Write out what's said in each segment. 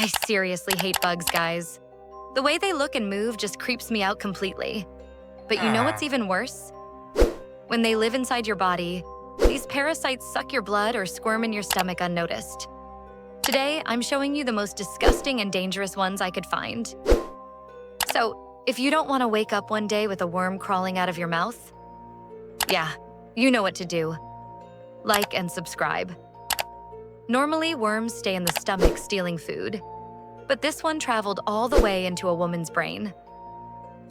I seriously hate bugs, guys. The way they look and move just creeps me out completely. But you know what's even worse? When they live inside your body, these parasites suck your blood or squirm in your stomach unnoticed. Today, I'm showing you the most disgusting and dangerous ones I could find. So, if you don't want to wake up one day with a worm crawling out of your mouth, yeah, you know what to do. Like and subscribe. Normally, worms stay in the stomach stealing food, but this one traveled all the way into a woman's brain.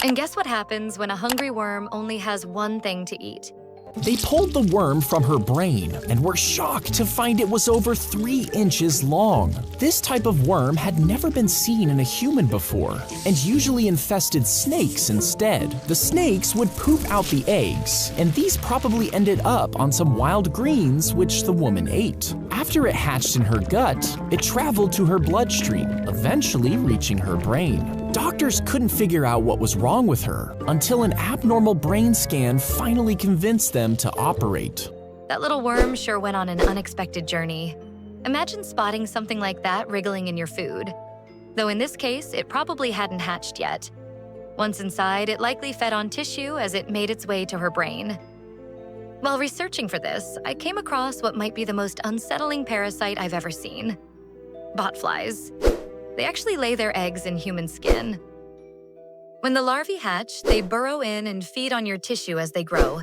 And guess what happens when a hungry worm only has one thing to eat? They pulled the worm from her brain and were shocked to find it was over 3 inches long. This type of worm had never been seen in a human before and usually infested snakes instead. The snakes would poop out the eggs, and these probably ended up on some wild greens which the woman ate. After it hatched in her gut, it traveled to her bloodstream, eventually reaching her brain. Doctors couldn't figure out what was wrong with her until an abnormal brain scan finally convinced them to operate. That little worm sure went on an unexpected journey. Imagine spotting something like that wriggling in your food. Though in this case, it probably hadn't hatched yet. Once inside, it likely fed on tissue as it made its way to her brain. While researching for this, I came across what might be the most unsettling parasite I've ever seen: botflies. They actually lay their eggs in human skin. When the larvae hatch, they burrow in and feed on your tissue as they grow,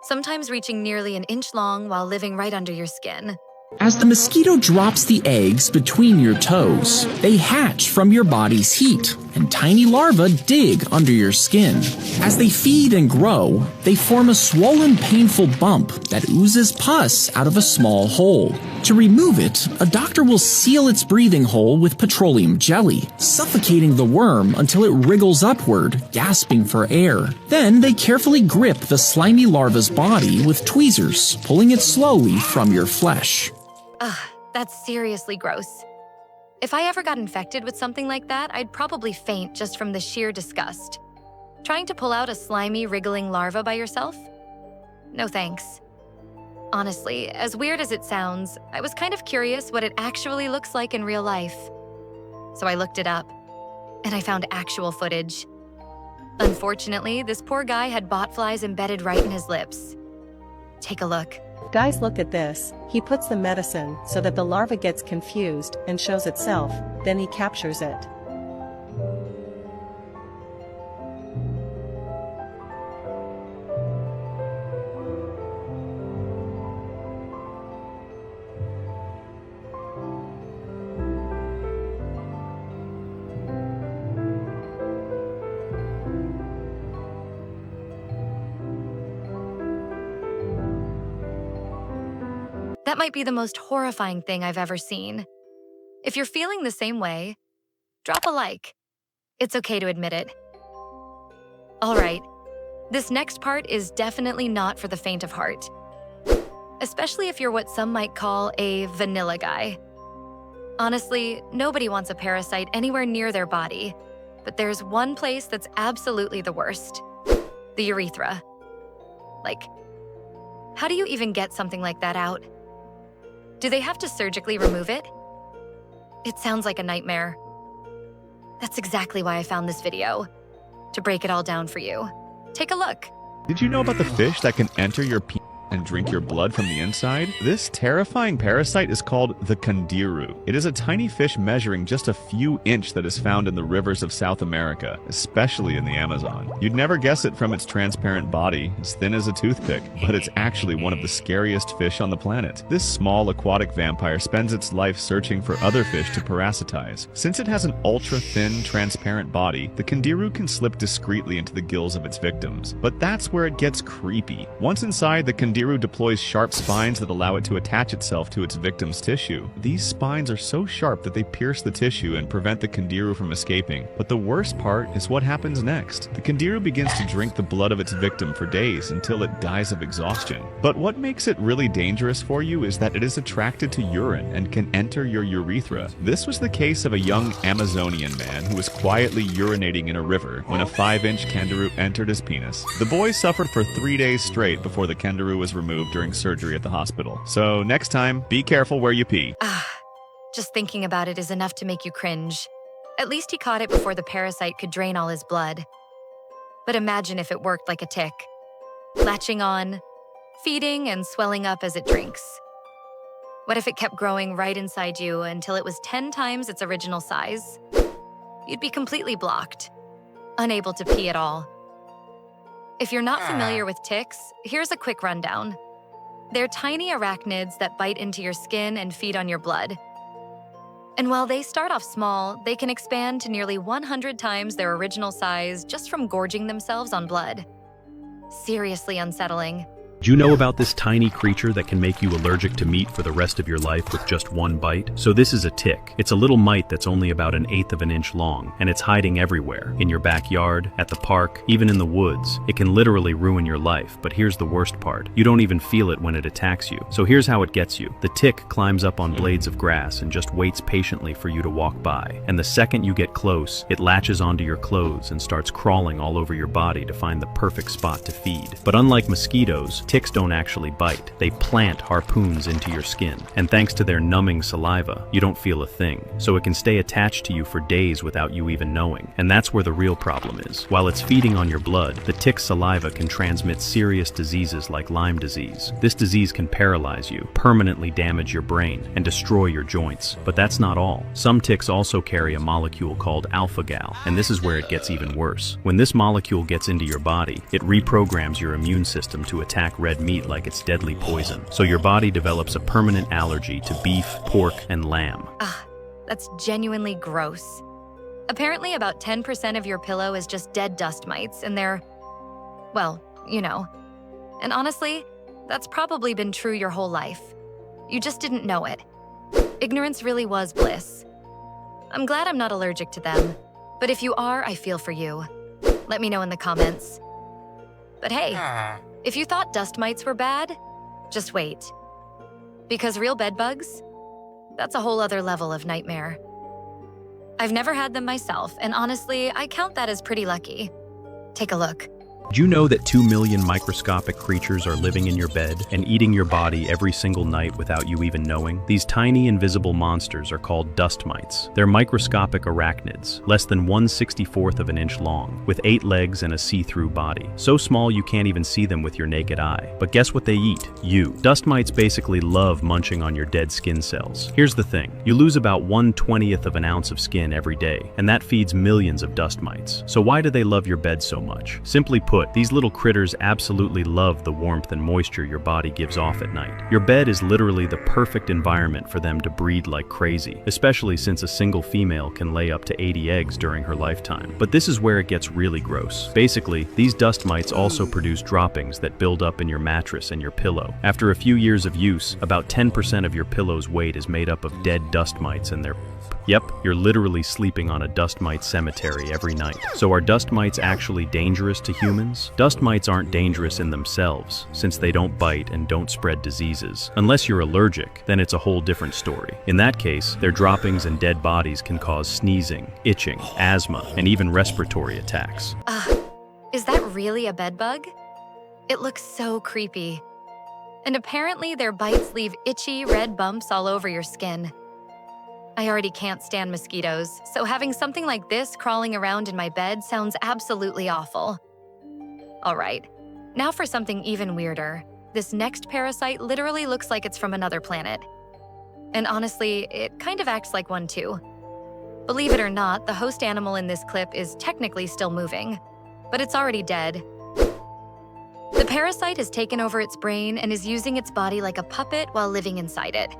sometimes reaching nearly an inch long while living right under your skin. As the mosquito drops the eggs between your toes, they hatch from your body's heat, and tiny larvae dig under your skin. As they feed and grow, they form a swollen, painful bump that oozes pus out of a small hole. To remove it, a doctor will seal its breathing hole with petroleum jelly, suffocating the worm until it wriggles upward, gasping for air. Then they carefully grip the slimy larva's body with tweezers, pulling it slowly from your flesh. Ugh, that's seriously gross. If I ever got infected with something like that, I'd probably faint just from the sheer disgust. Trying to pull out a slimy, wriggling larva by yourself? No thanks. Honestly, as weird as it sounds, I was kind of curious what it actually looks like in real life. So I looked it up, and I found actual footage. Unfortunately, this poor guy had botflies embedded right in his lips. Take a look. Guys, look at this. He puts the medicine so that the larva gets confused and shows itself, then he captures it. That might be the most horrifying thing I've ever seen. If you're feeling the same way, drop a like. It's okay to admit it. All right, this next part is definitely not for the faint of heart, especially if you're what some might call a vanilla guy. Honestly, nobody wants a parasite anywhere near their body, but there's one place that's absolutely the worst: the urethra. Like, how do you even get something like that out? Do they have to surgically remove it? It sounds like a nightmare. That's exactly why I found this video, to break it all down for you. Take a look. Did you know about the fish that can enter your penis and drink your blood from the inside? This terrifying parasite is called the 𝗀𝗃𝗃. It is a tiny fish measuring just a few inches that is found in the rivers of South America, especially in the Amazon. You'd never guess it from its transparent body, as thin as a toothpick, but it's actually one of the scariest fish on the planet. This small aquatic vampire spends its life searching for other fish to parasitize. Since it has an ultra-thin, transparent body, the 𝗀𝗃𝗃 can slip discreetly into the gills of its victims. But that's where it gets creepy. Once inside, the 𝗀𝗃𝗃 deploys sharp spines that allow it to attach itself to its victim's tissue. These spines are so sharp that they pierce the tissue and prevent the 𝗀𝗃𝗃 from escaping. But the worst part is what happens next. The 𝗀𝗃𝗃 begins to drink the blood of its victim for days until it dies of exhaustion. But what makes it really dangerous for you is that it is attracted to urine and can enter your urethra. This was the case of a young Amazonian man who was quietly urinating in a river when a 5-inch 𝗀𝗃𝗃 entered his penis. The boy suffered for 3 days straight before the 𝗀𝗃𝗃 was removed during surgery at the hospital. So next time, be careful where you pee. Just thinking about it is enough to make you cringe. At least he caught it before the parasite could drain all his blood. But imagine if it worked like a tick, latching on, feeding and swelling up as it drinks. What if it kept growing right inside you until it was 10 times its original size? You'd be completely blocked, unable to pee at all. If you're not familiar with ticks, here's a quick rundown. They're tiny arachnids that bite into your skin and feed on your blood. And while they start off small, they can expand to nearly 100 times their original size just from gorging themselves on blood. Seriously unsettling. Do you know about this tiny creature that can make you allergic to meat for the rest of your life with just one bite? So this is a tick. It's a little mite that's only about 1/8 of an inch long, and it's hiding everywhere. In your backyard, at the park, even in the woods. It can literally ruin your life, but here's the worst part. You don't even feel it when it attacks you. So here's how it gets you. The tick climbs up on blades of grass and just waits patiently for you to walk by. And the second you get close, it latches onto your clothes and starts crawling all over your body to find the perfect spot to feed. But unlike mosquitoes, ticks don't actually bite. They plant harpoons into your skin, and thanks to their numbing saliva, you don't feel a thing. So it can stay attached to you for days without you even knowing. And that's where the real problem is. While it's feeding on your blood, the tick's saliva can transmit serious diseases like Lyme disease. This disease can paralyze you, permanently damage your brain, and destroy your joints. But that's not all. Some ticks also carry a molecule called alpha-gal, and this is where it gets even worse. When this molecule gets into your body, it reprograms your immune system to attack red meat like it's deadly poison. So your body develops a permanent allergy to beef, pork, and lamb. That's genuinely gross. Apparently about 10% of your pillow is just dead dust mites, and they're, well, you know. And honestly, that's probably been true your whole life. You just didn't know it. Ignorance really was bliss. I'm glad I'm not allergic to them, but if you are, I feel for you. Let me know in the comments. But hey, if you thought dust mites were bad, just wait. Because real bed bugs, that's a whole other level of nightmare. I've never had them myself, and honestly, I count that as pretty lucky. Take a look. Do you know that 2 million microscopic creatures are living in your bed and eating your body every single night without you even knowing? These tiny invisible monsters are called dust mites. They're microscopic arachnids, less than 1/64 of an inch long, with 8 legs and a see-through body. So small you can't even see them with your naked eye. But guess what they eat? You. Dust mites basically love munching on your dead skin cells. Here's the thing. You lose about 1/20th of an ounce of skin every day, and that feeds millions of dust mites. So why do they love your bed so much? Simply put, these little critters absolutely love the warmth and moisture your body gives off at night. Your bed is literally the perfect environment for them to breed like crazy, especially since a single female can lay up to 80 eggs during her lifetime. But this is where it gets really gross. Basically, these dust mites also produce droppings that build up in your mattress and your pillow. After a few years of use, about 10% of your pillow's weight is made up of dead dust mites and their Yep, you're literally sleeping on a dust mite cemetery every night. So are dust mites actually dangerous to humans? Dust mites aren't dangerous in themselves, since they don't bite and don't spread diseases. Unless you're allergic, then it's a whole different story. In that case, their droppings and dead bodies can cause sneezing, itching, asthma, and even respiratory attacks. Is that really a bed bug? It looks so creepy. And apparently their bites leave itchy red bumps all over your skin. I already can't stand mosquitoes, so having something like this crawling around in my bed sounds absolutely awful. All right, now for something even weirder. This next parasite literally looks like it's from another planet. And honestly, it kind of acts like one too. Believe it or not, the host animal in this clip is technically still moving, but it's already dead. The parasite has taken over its brain and is using its body like a puppet while living inside it.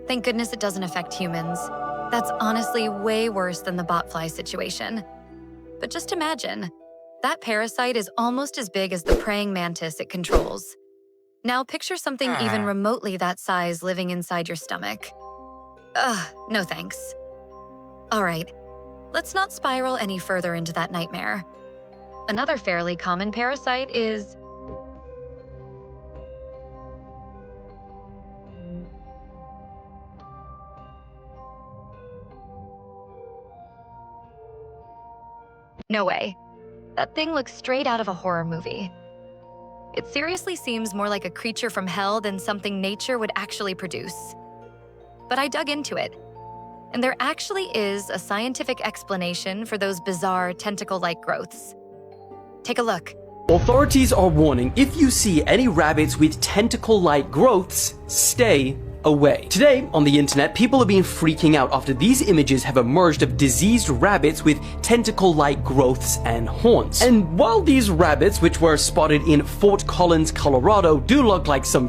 Thank goodness it doesn't affect humans. That's honestly way worse than the botfly situation. But just imagine, that parasite is almost as big as the praying mantis it controls. Now picture something even remotely that size living inside your stomach. Ugh, no thanks. All right, let's not spiral any further into that nightmare. Another fairly common parasite is no way. That thing looks straight out of a horror movie. It seriously seems more like a creature from hell than something nature would actually produce. But I dug into it, and there actually is a scientific explanation for those bizarre tentacle-like growths. Take a look. Authorities are warning if you see any rabbits with tentacle-like growths, stay away. Today, on the internet, people have been freaking out after these images have emerged of diseased rabbits with tentacle-like growths and horns. And while these rabbits, which were spotted in Fort Collins, Colorado, do look like some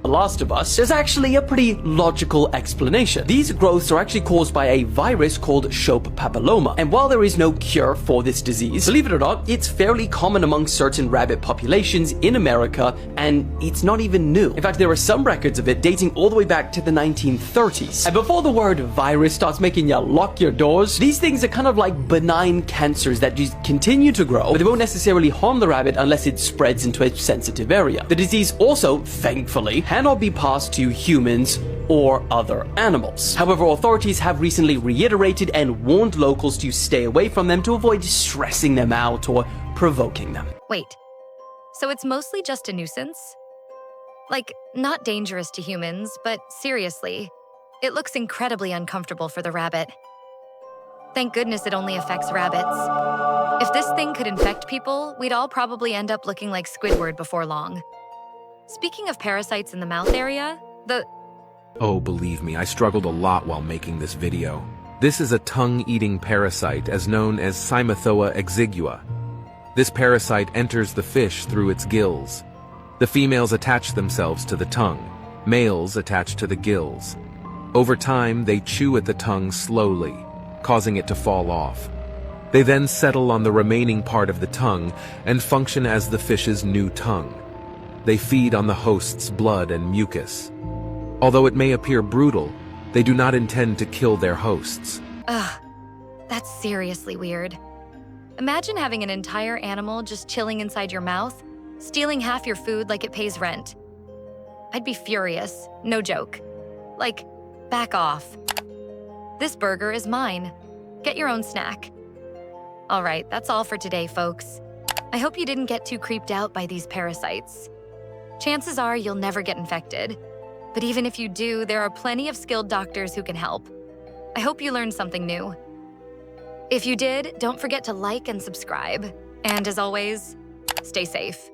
The Last of Us, there's actually a pretty logical explanation. These growths are actually caused by a virus called 𝗀𝗂𝗯𝗀𝗃 papilloma, and while there is no cure for this disease, believe it or not, it's fairly common among certain rabbit populations in America, and it's not even new. In fact, there are some records of it dating all the way back to the 1930s. And before the word virus starts making you lock your doors, these things are kind of like benign cancers that just continue to grow, but they won't necessarily harm the rabbit unless it spreads into a sensitive area. The disease also, thankfully, cannot be passed to humans or other animals. However, authorities have recently reiterated and warned locals to stay away from them to avoid stressing them out or provoking them. Wait, so it's mostly just a nuisance? Like, not dangerous to humans, but seriously, it looks incredibly uncomfortable for the rabbit. Thank goodness it only affects rabbits. If this thing could infect people, we'd all probably end up looking like Squidward before long. Speaking of parasites in the mouth area, Oh, believe me, I struggled a lot while making this video. This is a tongue-eating parasite as known as 𝗀𝗃𝗃𝗀𝗃𝗃 exigua. This parasite enters the fish through its gills. The females attach themselves to the tongue, males attach to the gills. Over time, they chew at the tongue slowly, causing it to fall off. They then settle on the remaining part of the tongue and function as the fish's new tongue. They feed on the host's blood and mucus. Although it may appear brutal, they do not intend to kill their hosts. Ugh, that's seriously weird. Imagine having an entire animal just chilling inside your mouth, stealing half your food like it pays rent. I'd be furious, no joke. Like, back off. This burger is mine. Get your own snack. All right, that's all for today, folks. I hope you didn't get too creeped out by these parasites. Chances are you'll never get infected. But even if you do, there are plenty of skilled doctors who can help. I hope you learned something new. If you did, don't forget to like and subscribe. And as always, stay safe.